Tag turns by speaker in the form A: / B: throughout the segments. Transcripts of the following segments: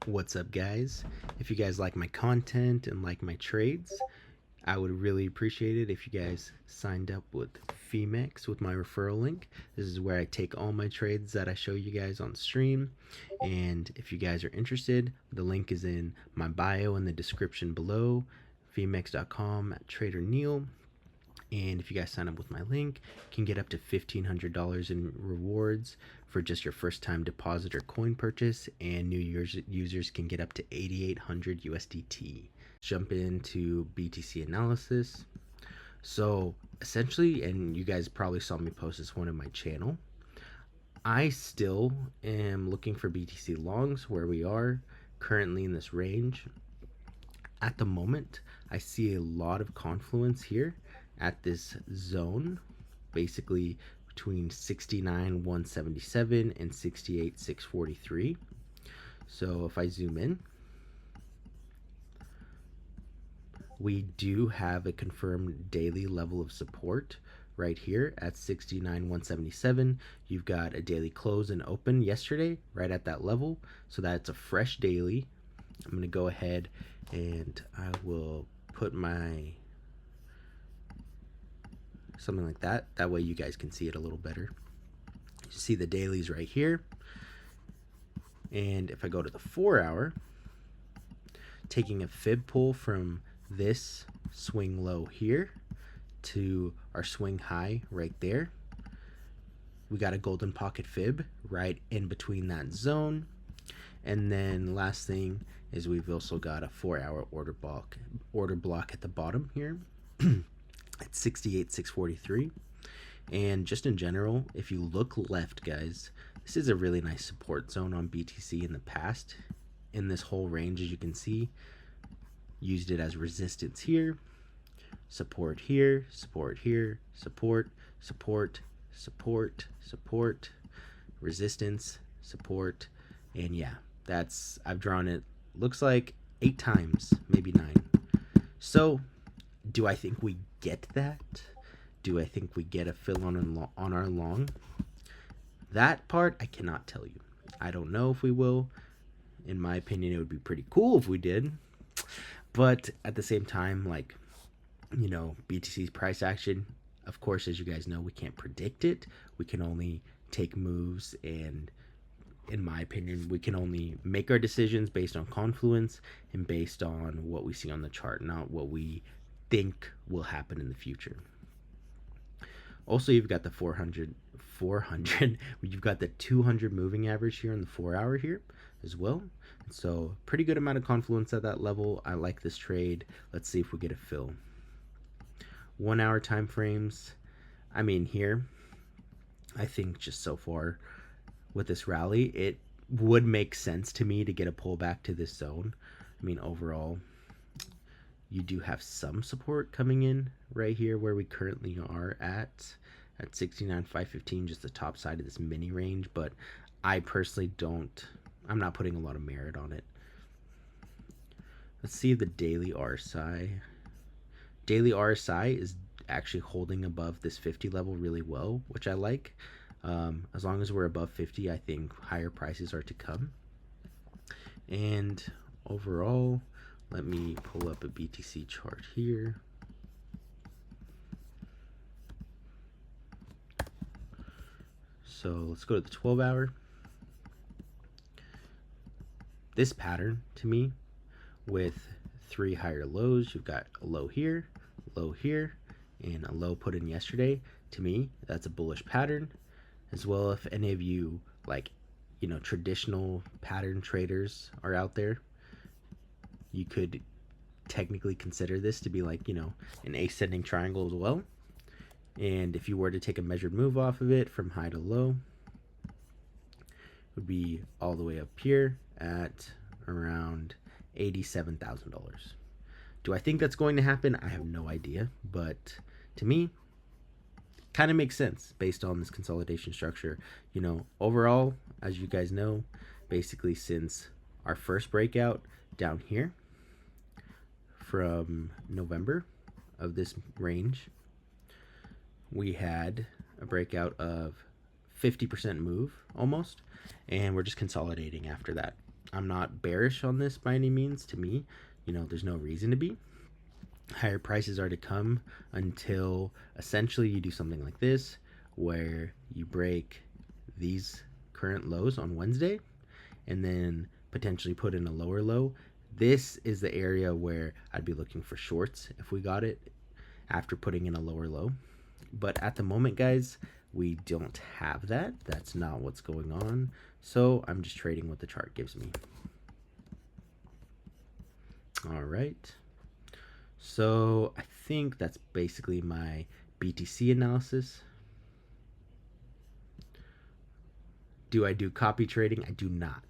A: What's up, guys? If you guys like my content and like my trades, I would really appreciate it if you guys signed up with Femex with my referral link. This is where I take all my trades that I show you guys on stream. And if you guys are interested, the link is in my bio in the description below, femex.com traderneil. And if you guys sign up with my link, you can get up to $1,500 in rewards for just your first time deposit or coin purchase, and new users can get up to 8,800 USDT. Jump into BTC Analysis. So essentially, and you guys probably saw me post this one on my channel, I still am looking for BTC longs where we are currently in this range. At the moment, I see a lot of confluence here at this zone, basically between 69,177 and 68,643. So if I zoom in, we do have a confirmed daily level of support right here at 69,177. You've got a daily close and open yesterday right at that level, so that's a fresh daily. I'm going to go ahead and I will put my something like that. That way you guys can see it a little better. You see the dailies right here. And if I go to the 4 hour, taking a fib pull from this swing low here to our swing high right there, we got a golden pocket fib right in between that zone. And then last thing is we've also got a 4 hour order block at the bottom here at 68,643. And just in general, if you look left, guys, this is a really nice support zone on BTC in the past. In this whole range, as you can see, used it as resistance here, support here, support here, support, support, support, support, resistance, support, and yeah, that's, I've drawn it, looks like 8 times, maybe 9. So do I think we get that? Do I think we get a fill on our long? That part I cannot tell you. I don't know if we will. In my opinion, it would be pretty cool if we did. But at the same time, like, you know, BTC's price action, of course, as you guys know, we can't predict it. We can only take moves, and in my opinion, we can only make our decisions based on confluence and based on what we see on the chart, not what we think will happen in the future. Also, you've got the 400, you've got the 200 moving average here in the 4 hour here as well. So pretty good amount of confluence at that level. I like this trade. Let's see if we get a fill. 1 hour time frames. I mean, here, I think just so far with this rally, it would make sense to me to get a pullback to this zone. I mean, overall, you do have some support coming in right here where we currently are at 69,515, just the top side of this mini range, but I personally I'm not putting a lot of merit on it. Let's see the daily RSI. Daily RSI is actually holding above this 50 level really well, which I like. As long as we're above 50, I think higher prices are to come. And overall, let me pull up a BTC chart here. So let's go to the 12 hour. This pattern to me with 3 higher lows, you've got a low here, and a low put in yesterday. To me, that's a bullish pattern. As well, if any of you, like, you know, traditional pattern traders are out there, you could technically consider this to be like, you know, an ascending triangle as well. And if you were to take a measured move off of it from high to low, it would be all the way up here at around $87,000. Do I think that's going to happen? I have no idea, but to me, kind of makes sense based on this consolidation structure. You know, overall, as you guys know, basically since our first breakout down here from November of this range, we had a breakout of 50% move almost, and we're just consolidating after that. I'm not bearish on this by any means. To me, there's no reason to be. Higher prices are to come until essentially you do something like this, where you break these current lows on Wednesday and then potentially put in a lower low. This is the area where I'd be looking for shorts if we got it after putting in a lower low. But at the moment, guys, we don't have that. That's not what's going on. So I'm just trading what the chart gives me. All right. So I think that's basically my BTC analysis. Do I do copy trading? I do not.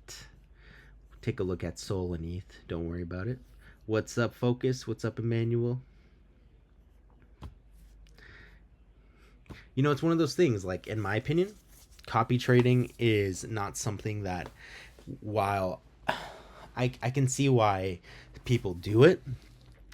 A: Take a look at Sol and ETH. Don't worry about it. What's up, Focus? What's up, Emmanuel? It's one of those things, like, in my opinion, copy trading is not something that, while I can see why people do it,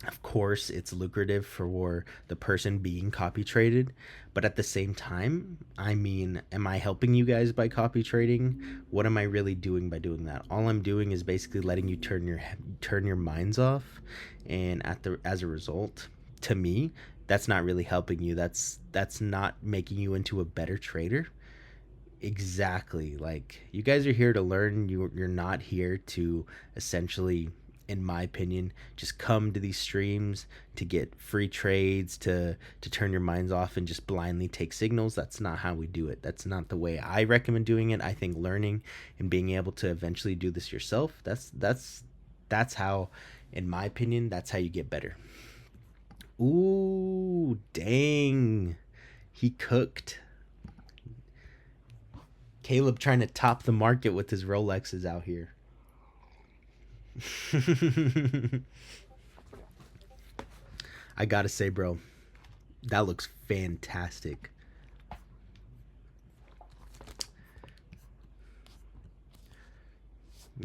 A: of course, it's lucrative for the person being copy traded. But at the same time, I mean, am I helping you guys by copy trading? What am I really doing by doing that? All I'm doing is basically letting you turn your minds off. And as a result, to me, that's not really helping you. That's not making you into a better trader. Exactly. Like, you guys are here to learn. You're not here to essentially, in my opinion, just come to these streams to get free trades, to turn your minds off and just blindly take signals. That's not how we do it. That's not the way I recommend doing it. I think learning and being able to eventually do this yourself, that's how, in my opinion, that's how you get better. Ooh, dang. He cooked. Caleb trying to top the market with his Rolexes out here. I gotta say, bro, that looks fantastic.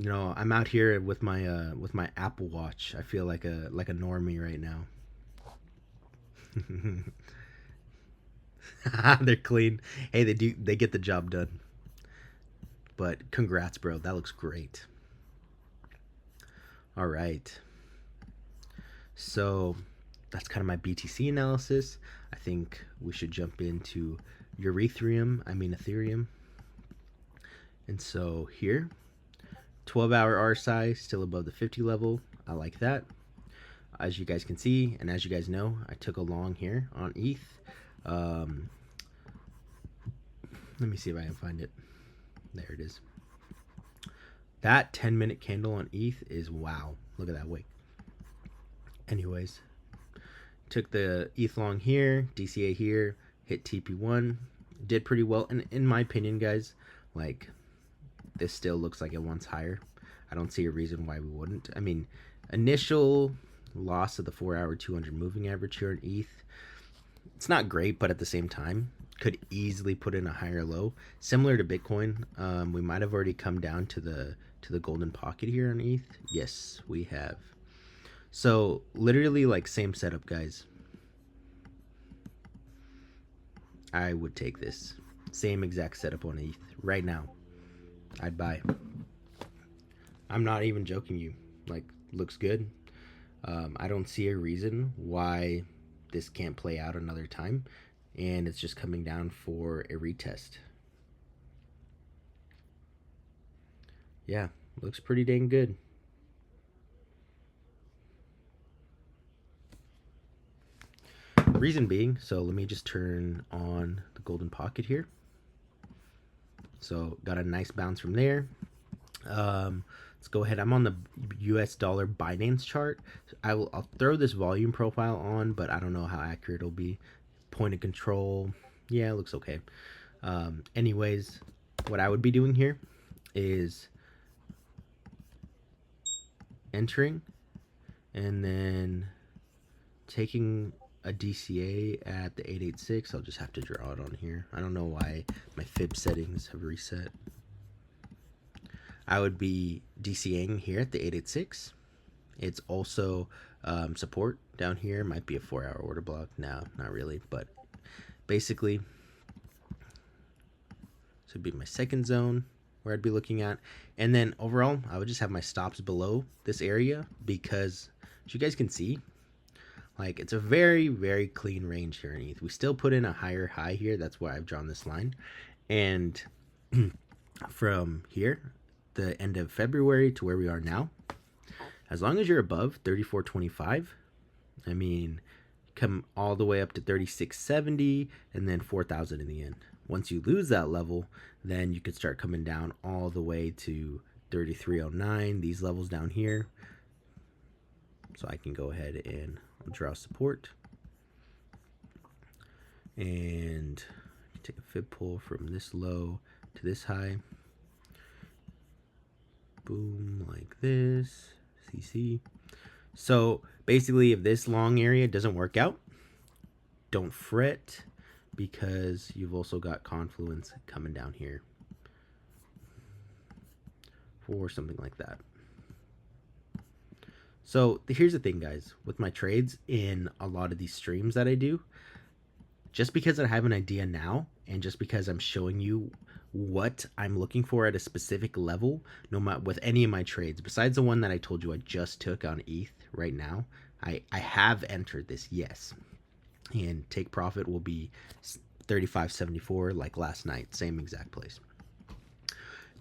A: I'm out here with my Apple Watch. I feel like a normie right now. They're clean. Hey, they get the job done. But congrats, bro. That looks great. All right. So that's kind of my BTC analysis. I think we should jump into ethereum. And so here, 12-hour RSI still above the 50 level. I like that. As you guys can see, and as you guys know, I took a long here on ETH. Let me see if I can find it. There it is. That 10-minute candle on ETH is wow. Look at that wick. Anyways, took the ETH long here, DCA here, hit TP1, did pretty well. And in my opinion, guys, like, this still looks like it wants higher. I don't see a reason why we wouldn't. I mean, initial loss of the 4-hour 200 moving average here in ETH, it's not great, but at the same time, could easily put in a higher low. Similar to Bitcoin, we might have already come down to the golden pocket here on ETH. Yes, we have. So literally, like, same setup, guys. I would take this same exact setup on ETH right now. I'd buy. I'm not even joking you. Like, looks good. I don't see a reason why this can't play out another time, and it's just coming down for a retest. Yeah, looks pretty dang good. Reason being, so let me just turn on the golden pocket here. So got a nice bounce from there. Let's go ahead. I'm on the US dollar Binance chart. I'll throw this volume profile on, but I don't know how accurate it'll be. Point of control, yeah, it looks okay. Anyways, what I would be doing here is entering and then taking a DCA at the 886. I'll just have to draw it on here. I don't know why my fib settings have reset. I would be DCAing here at the 886. It's also support down here. Might be a 4-hour order block. No, not really, but basically, this would be my second zone. where I'd be looking at. And then overall, I would just have my stops below this area because, as you guys can see, like it's a very, very clean range here in ETH. We still put in a higher high here. That's why I've drawn this line. And from here, the end of February to where we are now, as long as you're above 34.25, I mean, come all the way up to 36.70 and then 4,000 in the end. Once you lose that level, then you could start coming down all the way to 33.09, these levels down here. So I can go ahead and draw support. And take a fib pull from this low to this high. Boom, like this. CC. So basically, if this long area doesn't work out, don't fret, because you've also got confluence coming down here for something like that. So here's the thing, guys, with my trades in a lot of these streams that I do, just because I have an idea now and just because I'm showing you what I'm looking for at a specific level, no matter with any of my trades, besides the one that I told you I just took on ETH right now, I have entered this, yes. And take profit will be 35.74 like last night, same exact place.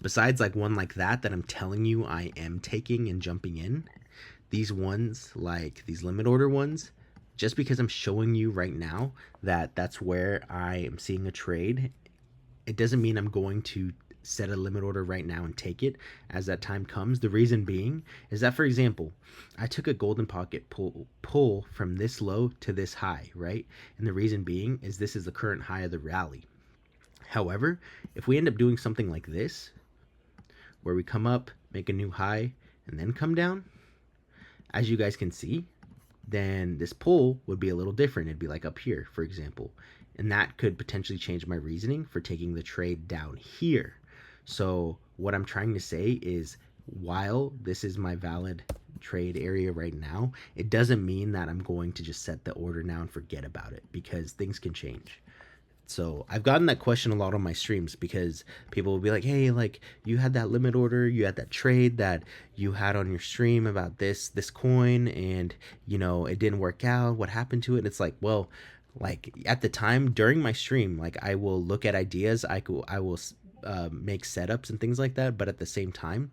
A: Besides like one like that I'm telling you I am taking and jumping in, these ones, like these limit order ones, just because I'm showing you right now that that's where I am seeing a trade, it doesn't mean I'm going to set a limit order right now and take it as that time comes. The reason being is that, for example, I took a golden pocket pull from this low to this high, right? And the reason being is this is the current high of the rally. However, if we end up doing something like this, where we come up, make a new high, and then come down, as you guys can see, then this pull would be a little different. It'd be like up here, for example. And that could potentially change my reasoning for taking the trade down here. So what I'm trying to say is, while this is my valid trade area right now, it doesn't mean that I'm going to just set the order now and forget about it, because things can change. So I've gotten that question a lot on my streams, because people will be like, hey, like you had that limit order, you had that trade that you had on your stream about this coin, and you know, it didn't work out. What happened to it? And it's like, well, like at the time during my stream, like I will look at ideas, I will make setups and things like that. But at the same time,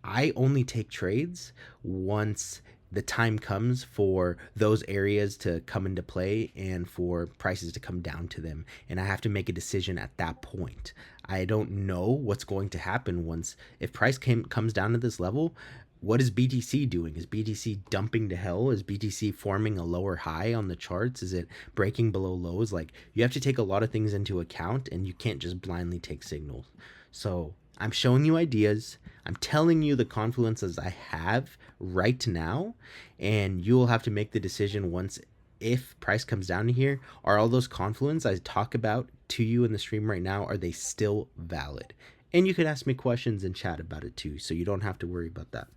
A: I only take trades once the time comes for those areas to come into play and for prices to come down to them. And I have to make a decision at that point. I don't know what's going to happen once, if price comes down to this level. What is BTC doing? Is BTC dumping to hell? Is BTC forming a lower high on the charts? Is it breaking below lows? Like, you have to take a lot of things into account, and you can't just blindly take signals. So I'm showing you ideas. I'm telling you the confluences I have right now, and you will have to make the decision once, if price comes down to here, are all those confluences I talk about to you in the stream right now, are they still valid? And you could ask me questions and chat about it too, so you don't have to worry about that.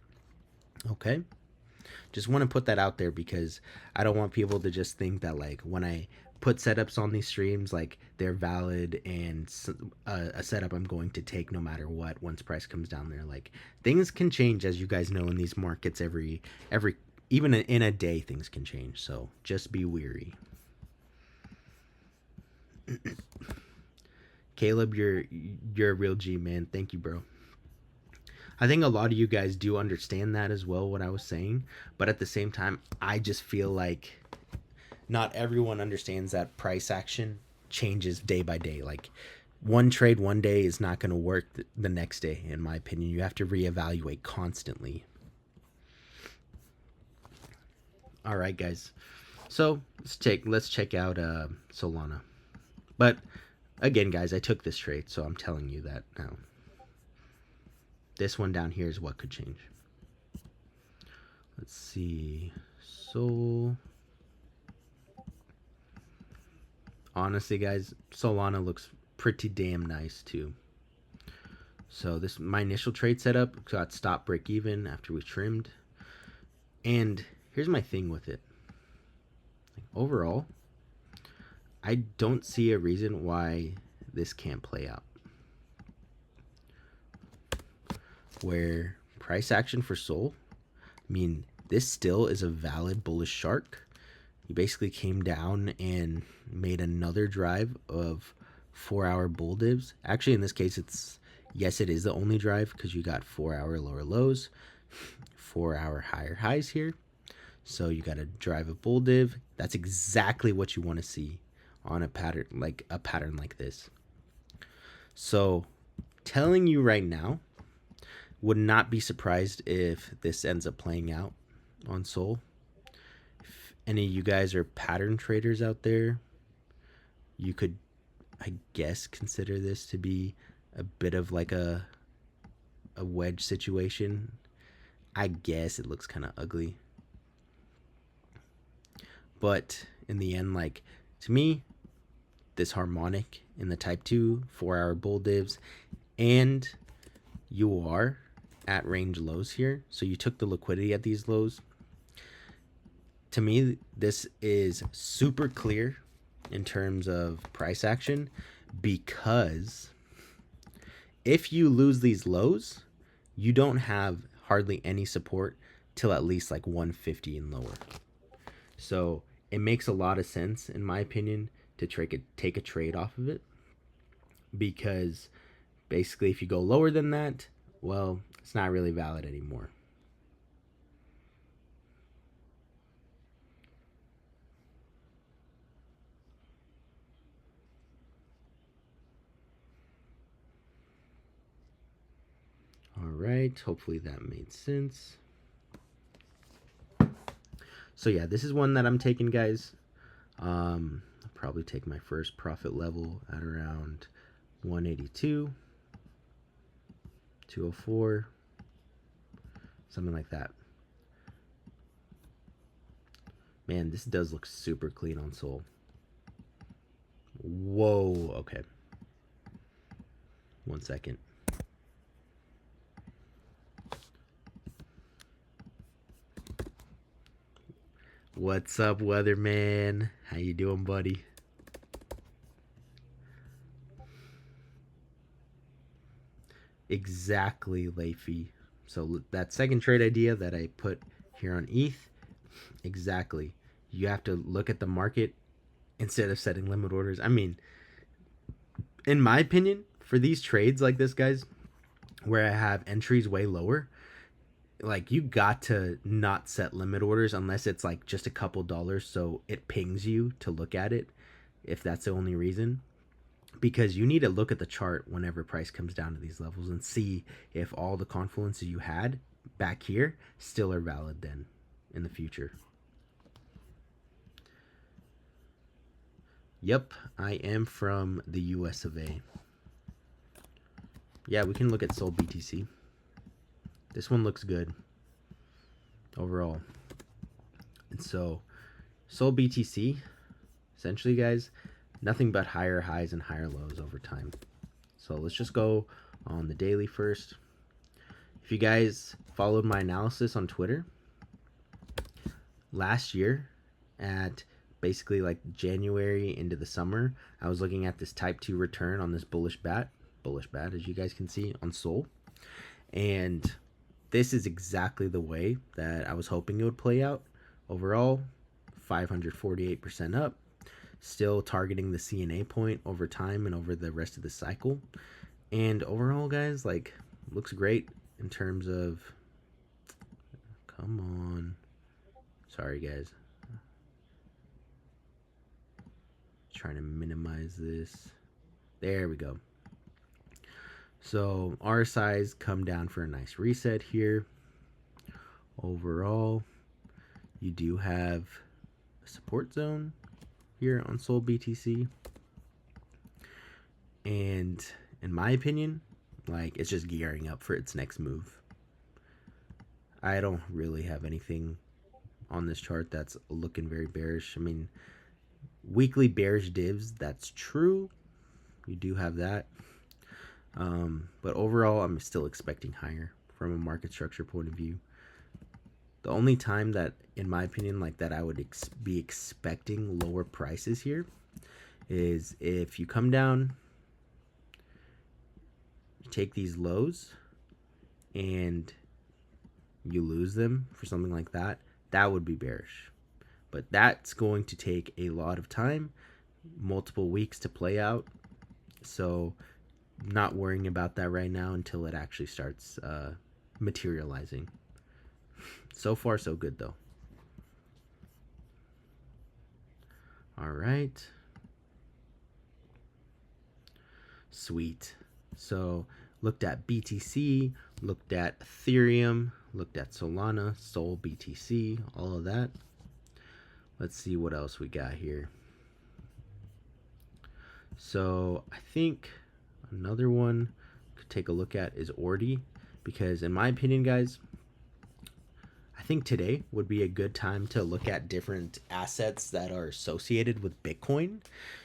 A: Okay, just want to put that out there, because I don't want people to just think that like when I put setups on these streams, like they're valid and a setup I'm going to take no matter what once price comes down there. Like, things can change, as you guys know, in these markets. Every even in a day, things can change, so just be weary. Caleb, you're a real G, man. Thank you, bro. I think a lot of you guys do understand that as well, what I was saying, but at the same time, I just feel like not everyone understands that price action changes day by day. Like, one trade one day is not going to work the next day, in my opinion. You have to reevaluate constantly. All right, guys. So let's check out Solana. But again, guys, I took this trade, so I'm telling you that now. This one down here is what could change. Let's see. Sol. Honestly, guys, Solana looks pretty damn nice too. So this, my initial trade setup, got stop break even after we trimmed. And here's my thing with it. Overall, I don't see a reason why this can't play out. where price action for Sol, I mean, this still is a valid bullish shark. He basically came down and made another drive of 4-hour bull divs. Actually, in this case, yes, it is the only drive because you got 4-hour lower lows, 4-hour higher highs here. So you got a drive of bull div. That's exactly what you want to see on a pattern like this. So telling you right now, would not be surprised if this ends up playing out on Sol. If any of you guys are pattern traders out there, you could, I guess, consider this to be a bit of like a wedge situation. I guess it looks kind of ugly. But in the end, like, to me, this harmonic in the type 2 4-hour bull divs, and you are at range lows here, so you took the liquidity at these lows. To me, this is super clear in terms of price action, because if you lose these lows, you don't have hardly any support till at least like 150 and lower. So it makes a lot of sense, in my opinion, to take a trade off of it, because basically if you go lower than that, well, it's not really valid anymore. All right, hopefully that made sense. So yeah, this is one that I'm taking, guys. I'll probably take my first profit level at around 182, 204, something like that. Man, this does look super clean on Sol. Whoa, okay. 1 second. What's up, Weatherman? How you doing, buddy? Exactly, Leify. So that second trade idea that I put here on ETH, exactly. You have to look at the market instead of setting limit orders. I mean, in my opinion, for these trades like this, guys, where I have entries way lower, like, you got to not set limit orders unless it's like just a couple dollars, so it pings you to look at it, if that's the only reason. Because you need to look at the chart whenever price comes down to these levels and see if all the confluences you had back here still are valid then in the future. Yep, I am from the US of A. Yeah, we can look at Sol BTC. This one looks good overall. And so Sol BTC, essentially, guys, nothing but higher highs and higher lows over time. So let's just go on the daily first. If you guys followed my analysis on Twitter, last year at basically like January into the summer, I was looking at this type 2 return on this bullish bat, as you guys can see on Sol. And this is exactly the way that I was hoping it would play out. Overall, 548% up. Still targeting the CNA point over time and over the rest of the cycle. And overall, guys, like, looks great in terms of... Come on. Sorry, guys. Trying to minimize this. There we go. So RSI's come down for a nice reset here. Overall, you do have a support zone here on Sol BTC. And in my opinion, like, it's just gearing up for its next move. I don't really have anything on this chart that's looking very bearish. I mean, weekly bearish divs, that's true. You do have that. But overall, I'm still expecting higher from a market structure point of view. The only time that, in my opinion, like that I would be expecting lower prices here is if you come down, you take these lows, and you lose them for something like that, that would be bearish. But that's going to take a lot of time, multiple weeks to play out. So not worrying about that right now until it actually starts materializing. So far, so good though. All right. Sweet. So looked at BTC, looked at Ethereum, looked at Solana, Sol, BTC, all of that. Let's see what else we got here. So I think another one could take a look at is Ordi, because in my opinion, guys, I think today would be a good time to look at different assets that are associated with Bitcoin,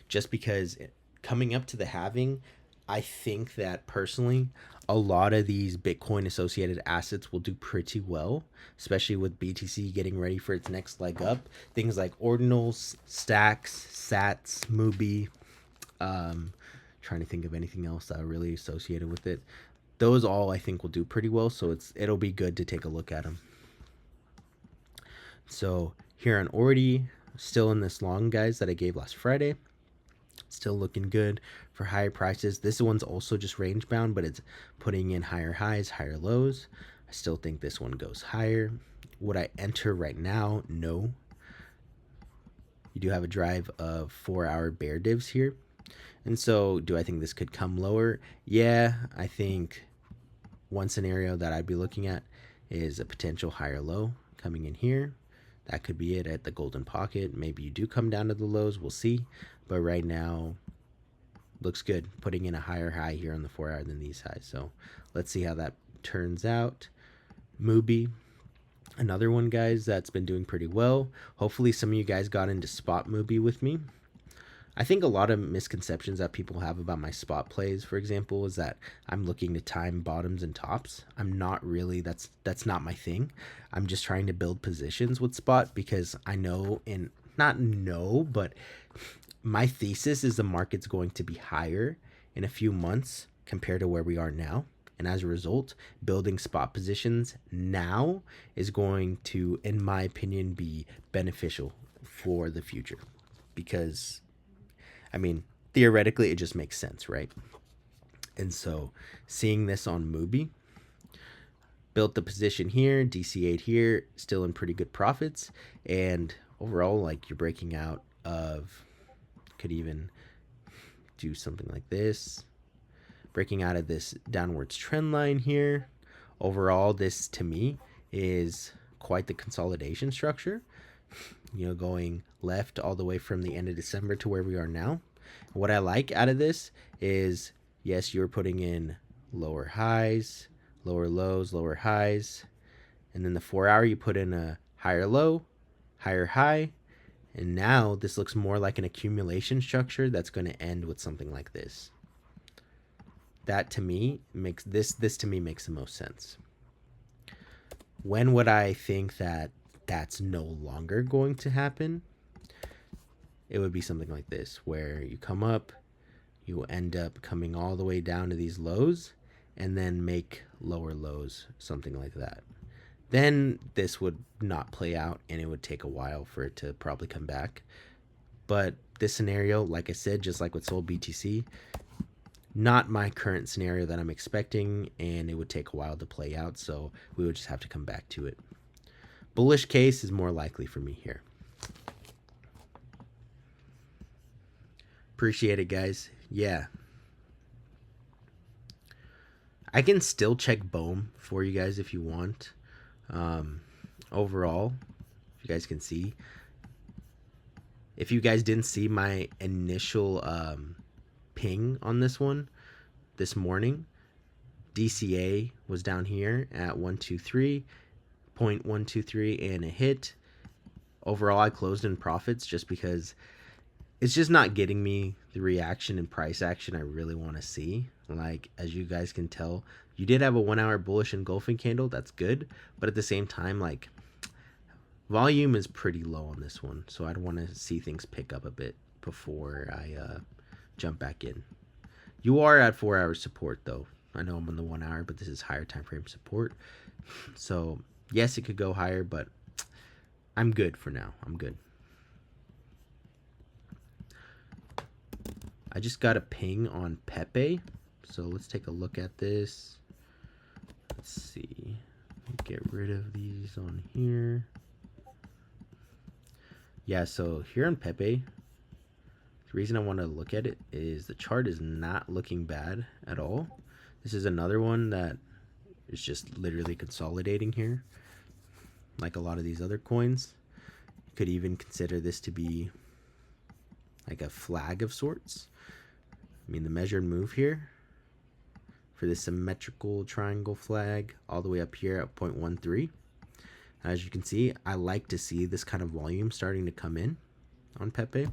A: just because coming up to the halving, I think that personally, a lot of these Bitcoin associated assets will do pretty well, especially with BTC getting ready for its next leg up. Things like ordinals, stacks, sats, Mubi, trying to think of anything else that are really associated with it. Those all I think will do pretty well, so it'll be good to take a look at them. So here on Ordi, still in this long, guys, that I gave last Friday. Still looking good for higher prices. This one's also just range bound, but it's putting in higher highs, higher lows. I still think this one goes higher. Would I enter right now? No. You do have a drive of 4-hour bear divs here. And so do I think this could come lower? Yeah, I think one scenario that I'd be looking at is a potential higher low coming in here. That could be it at the golden pocket. Maybe you do come down to the lows. We'll see. But right now, looks good. Putting in a higher high here on the 4-hour than these highs. So let's see how that turns out. Mubi, another one, guys, that's been doing pretty well. Hopefully some of you guys got into spot Mubi with me. I think a lot of misconceptions that people have about my spot plays, for example, is that I'm looking to time bottoms and tops. I'm not really. That's not my thing. I'm just trying to build positions with spot because I know, and not know, but my thesis is the market's going to be higher in a few months compared to where we are now. And as a result, building spot positions now is going to, in my opinion, be beneficial for the future. Because, I mean, theoretically, it just makes sense, right? And so seeing this on Mubi, built the position here, DC8 here, still in pretty good profits. And overall, like, you're breaking out of, could even do something like this. Breaking out of this downwards trend line here. Overall, this to me is quite the consolidation structure. You know, going left all the way from the end of December to where we are now. What I like out of this is, yes, you're putting in lower highs, lower lows, lower highs. And then the 4-hour, you put in a higher low, higher high. And now this looks more like an accumulation structure that's going to end with something like this. That to me makes this to me makes the most sense. When would I think that that's no longer going to happen? It would be something like this, where you come up, you end up coming all the way down to these lows, and then make lower lows, something like that. Then this would not play out, and it would take a while for it to probably come back. But this scenario, like I said, just like with Sol BTC, not my current scenario that I'm expecting, and it would take a while to play out, so we would just have to come back to it. Bullish case is more likely for me here. Appreciate it, guys. Yeah. I can still check BOEM for you guys if you want. Overall, if you guys can see. If you guys didn't see my initial ping on this one this morning, DCA was down here at 123.123 and a hit. Overall, I closed in profits just because it's just not getting me the reaction and price action I really want to see. Like, as you guys can tell, you did have a 1-hour bullish engulfing candle. That's good. But at the same time, like, volume is pretty low on this one. So I'd want to see things pick up a bit before I jump back in. You are at 4-hour support, though. I know I'm on the 1 hour, but this is higher time frame support. So yes, it could go higher, but I'm good for now. I'm good. I just got a ping on Pepe, so let's take a look at this. Let's see. Get rid of these on here. Yeah, so here on Pepe, the reason I want to look at it is the chart is not looking bad at all. This is another one that is just literally consolidating here, like a lot of these other coins. You could even consider this to be like a flag of sorts. I mean, the measured move here for this symmetrical triangle flag all the way up here at 0.13. As you can see, I like to see this kind of volume starting to come in on Pepe.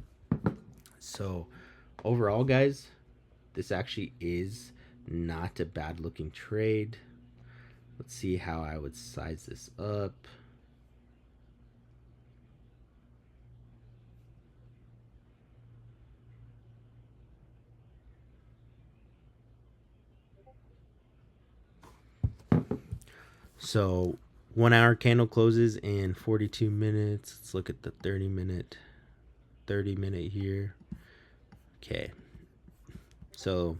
A: So overall, guys, this actually is not a bad looking trade. Let's see how I would size this up. So 1 hour candle closes in 42 minutes. Let's look at the 30 minute here. Okay. So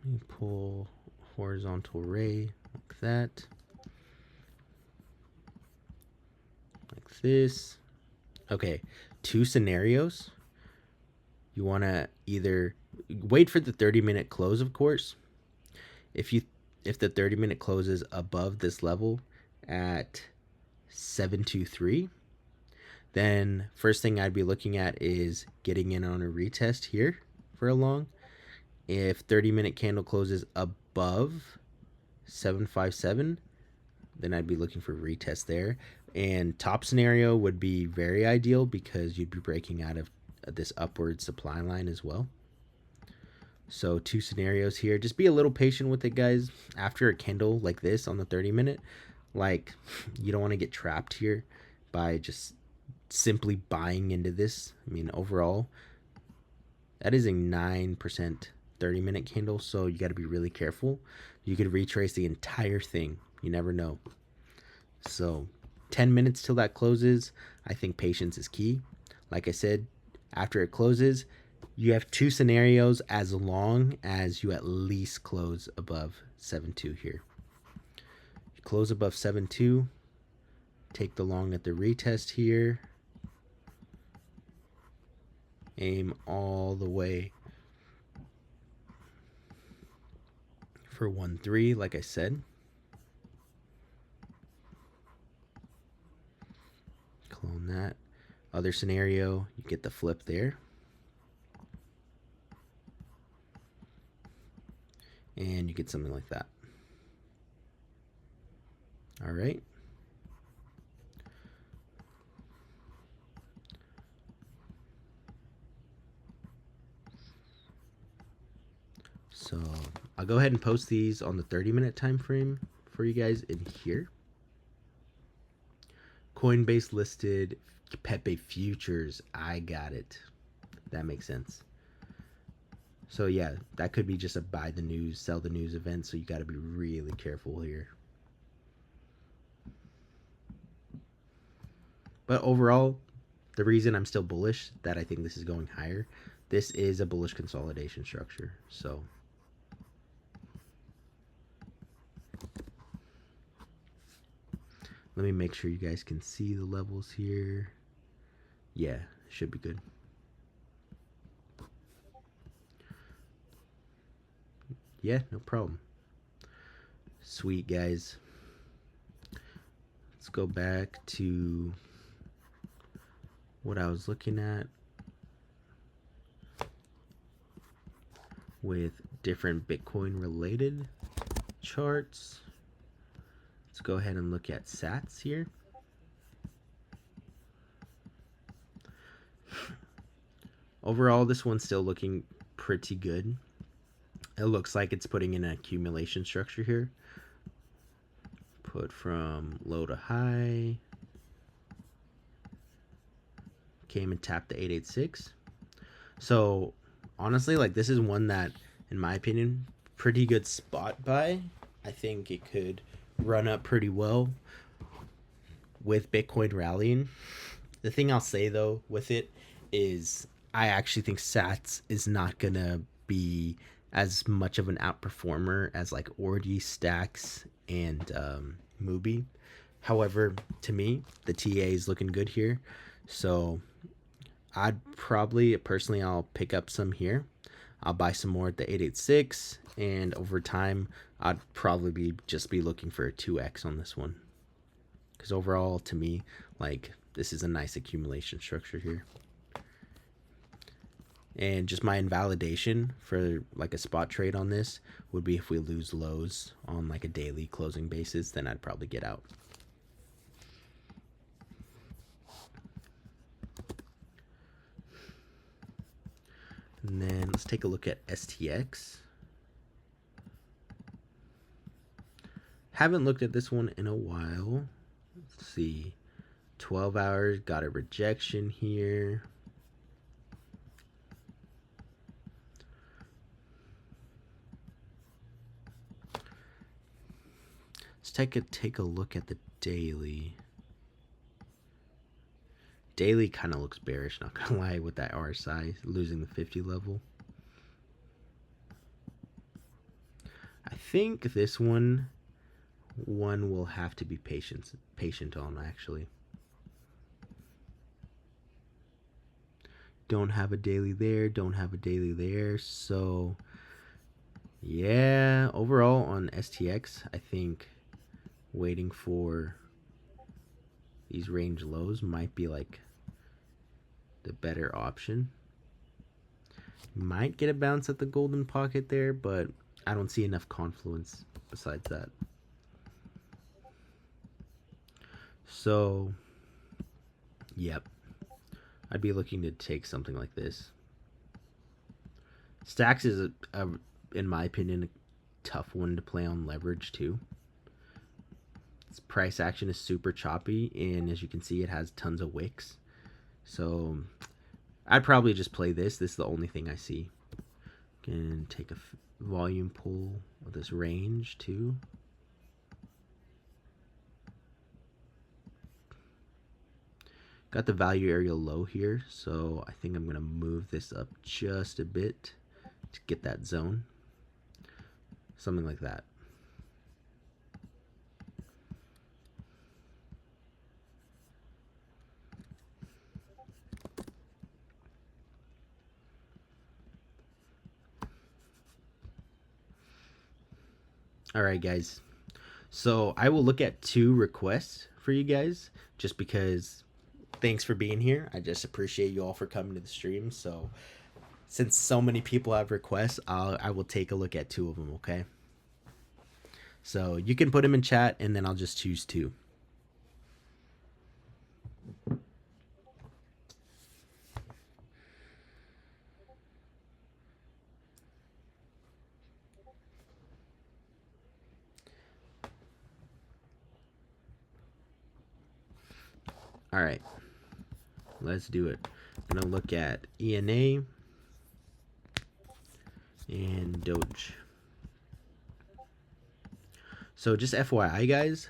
A: let me pull horizontal ray like that. Like this. Okay, 2 scenarios. You want to either wait for the 30-minute close, of course. If the 30-minute closes above this level at 723, then first thing I'd be looking at is getting in on a retest here for a long. If 30-minute candle closes above 757, then I'd be looking for retest there. And top scenario would be very ideal because you'd be breaking out of this upward supply line as well. So 2 scenarios here. Just be a little patient with it, guys. After a candle like this on the 30-minute, like, you don't want to get trapped here by just simply buying into this. I mean, overall, that is a 9% 30-minute candle, so you got to be really careful. You could retrace the entire thing. You never know. So 10 minutes till that closes. I think patience is key. Like I said, after it closes, you have 2 scenarios as long as you at least close above 7.2 here. You close above 7.2, take the long at the retest here, aim all the way for 1.3 like I said. Clone that. Other scenario, you get the flip there. And you get something like that. All right. So I'll go ahead and post these on the 30-minute time frame for you guys in here. Coinbase listed Pepe futures. I got it. That makes sense. So yeah, that could be just a buy the news, sell the news event. So you got to be really careful here. But overall, the reason I'm still bullish, that I think this is going higher, this is a bullish consolidation structure. So let me make sure you guys can see the levels here. Yeah, should be good. Yeah, no problem. Sweet, guys. Let's go back to what I was looking at with different Bitcoin related charts. Let's go ahead and look at sats here. Overall, this one's still looking pretty good. It looks like it's putting in an accumulation structure here. Put from low to high. Came and tapped the 886. So honestly, like, this is one that, in my opinion, pretty good spot buy. I think it could run up pretty well with Bitcoin rallying. The thing I'll say though with it is I actually think Sats is not gonna be as much of an outperformer as like Ordi, Stacks, and Mubi. However, to me, the TA is looking good here, so I'd probably personally I'll pick up some here. I'll buy some more at the 886, and over time I'd probably just be looking for a 2x on this one, because overall to me, like, this is a nice accumulation structure here. And just my invalidation for like a spot trade on this would be if we lose lows on like a daily closing basis, then I'd probably get out. And then let's take a look at STX. Haven't looked at this one in a while. Let's see. 12 hours, got a rejection here. Let's take a look at the daily. Daily kind of looks bearish, not gonna lie, with that RSI losing the 50 level. I think this one will have to be patient on, actually. Don't have a daily there, don't have a daily there, so yeah, overall on STX, I think waiting for these range lows might be like the better option. Might get a bounce at the golden pocket there, but I don't see enough confluence besides that. So, yep, I'd be looking to take something like this. Stacks is, in my opinion, a tough one to play on leverage too. Its price action is super choppy, and as you can see, it has tons of wicks. So I'd probably just play this. This is the only thing I see. Can take a volume pull of this range too. Got the value area low here, so I think I'm going to move this up just a bit to get that zone. Something like that. All right, guys. So I will look at 2 requests for you guys, just because thanks for being here. I just appreciate you all for coming to the stream. So since so many people have requests, I will take a look at 2 of them, okay? So you can put them in chat, and then I'll just choose 2. All right, let's do it. I'm gonna look at ENA and DOGE. So just FYI, guys,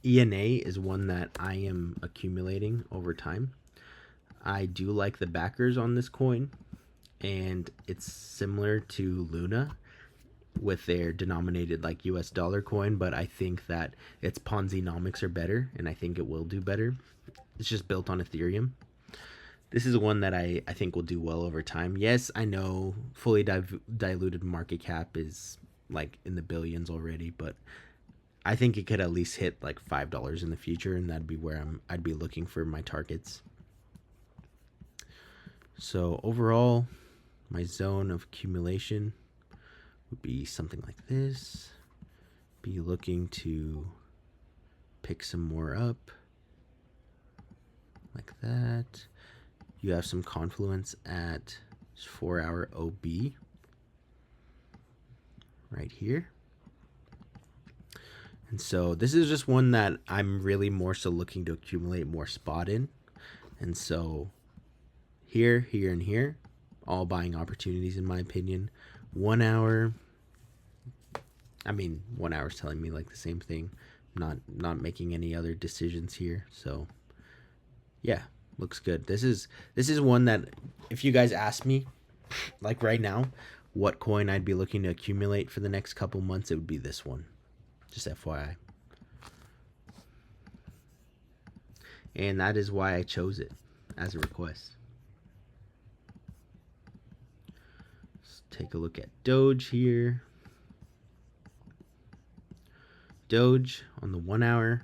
A: ENA is one that I am accumulating over time. I do like the backers on this coin, and it's similar to Luna with their denominated like US dollar coin, but I think that its Ponzi-nomics are better, and I think it will do better. It's just built on Ethereum. This is one that I think will do well over time. Yes, I know fully diluted market cap is like in the billions already, but I think it could at least hit like $5 in the future, and that'd be where I'd be looking for my targets. So overall, my zone of accumulation would be something like this. Be looking to pick some more up like that. You have some confluence at 4-hour OB right here. And so this is just one that I'm really more so looking to accumulate more spot in. And so here, here, and here, all buying opportunities in my opinion. 1 hour, I mean, 1 hour is telling me like the same thing. Not making any other decisions here. So yeah, looks good. This is one that if you guys ask me, like right now, what coin I'd be looking to accumulate for the next couple months, it would be this one. Just FYI. And that is why I chose it as a request. Let's take a look at Doge here. Doge on the 1 hour.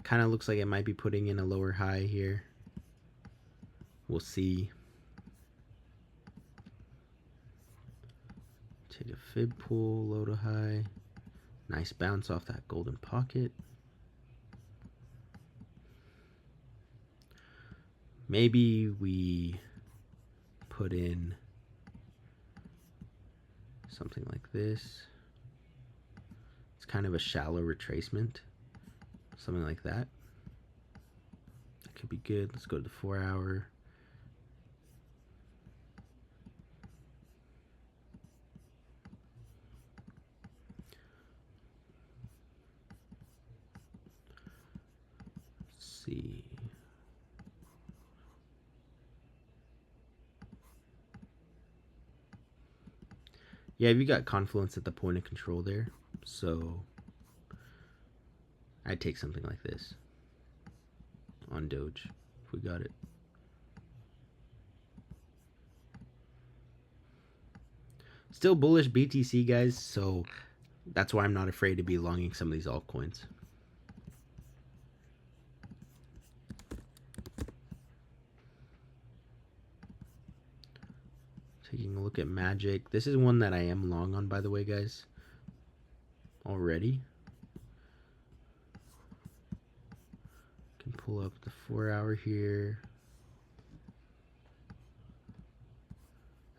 A: Kind of looks like it might be putting in a lower high here. We'll see. Take a fib pull, low to high. Nice bounce off that golden pocket. Maybe we put in something like this. It's kind of a shallow retracement. Something like that. That could be good. Let's go to the 4 hour. Let's see. Yeah, you got confluence at the point of control there. So I'd take something like this on Doge if we got it. Still bullish BTC, guys, so that's why I'm not afraid to be longing some of these altcoins. Taking a look at Magic. This is one that I am long on, by the way, guys. Already. Can pull up the 4 hour here.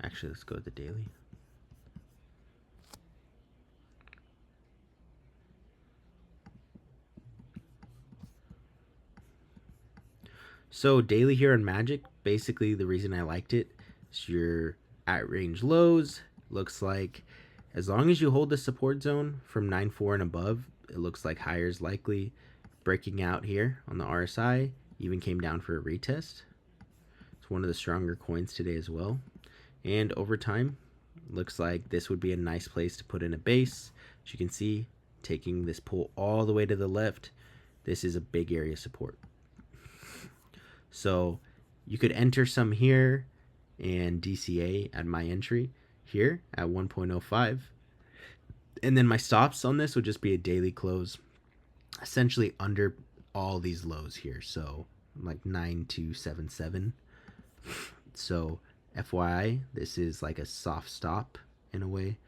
A: Actually, let's go to the daily. So daily here on Magic, basically the reason I liked it is you're at range lows. Looks like as long as you hold the support zone from 9.4 and above, it looks like higher is likely. Breaking out here on the RSI, even came down for a retest. It's one of the stronger coins today as well. And over time, looks like this would be a nice place to put in a base. As you can see, taking this pull all the way to the left, this is a big area of support. So you could enter some here and DCA at my entry here at 1.05. And then my stops on this would just be a daily close, essentially under all these lows here. So like 9277. So FYI, this is like a soft stop in a way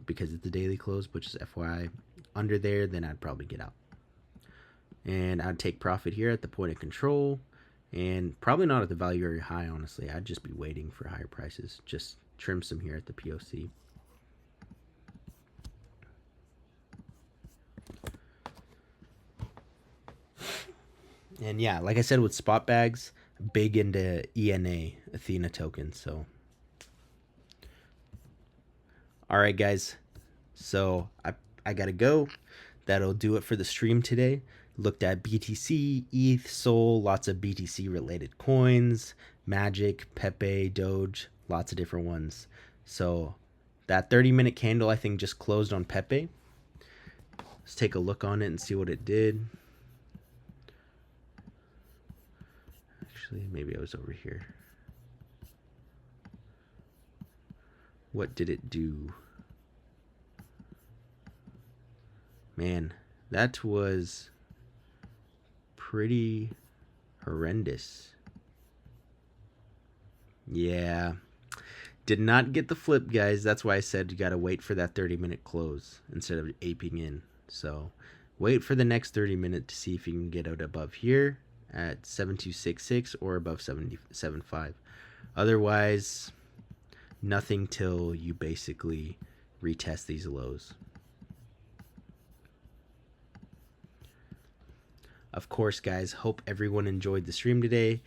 A: because it's a daily close, but just FYI, under there, then I'd probably get out. And I'd take profit here at the point of control. And probably not at the value area high, honestly. I'd just be waiting for higher prices. Just trim some here at the POC. And yeah, like I said with spot bags, big into ENA, Athena token. So, all right, guys. So I got to go. That'll do it for the stream today. Looked at BTC, ETH, Sol, lots of BTC related coins, Magic, Pepe, Doge, lots of different ones. So that 30-minute candle I think just closed on Pepe. Let's take a look on it and see what it did. Actually, maybe I was over here. What did it do? Man, that was pretty horrendous. Yeah, did not get the flip, guys. That's why I said you gotta wait for that 30-minute close instead of aping in. So wait for the next 30 minutes to see if you can get out above here at 7266 or above 775. Otherwise, nothing till you basically retest these lows. Of course, guys, hope everyone enjoyed the stream today.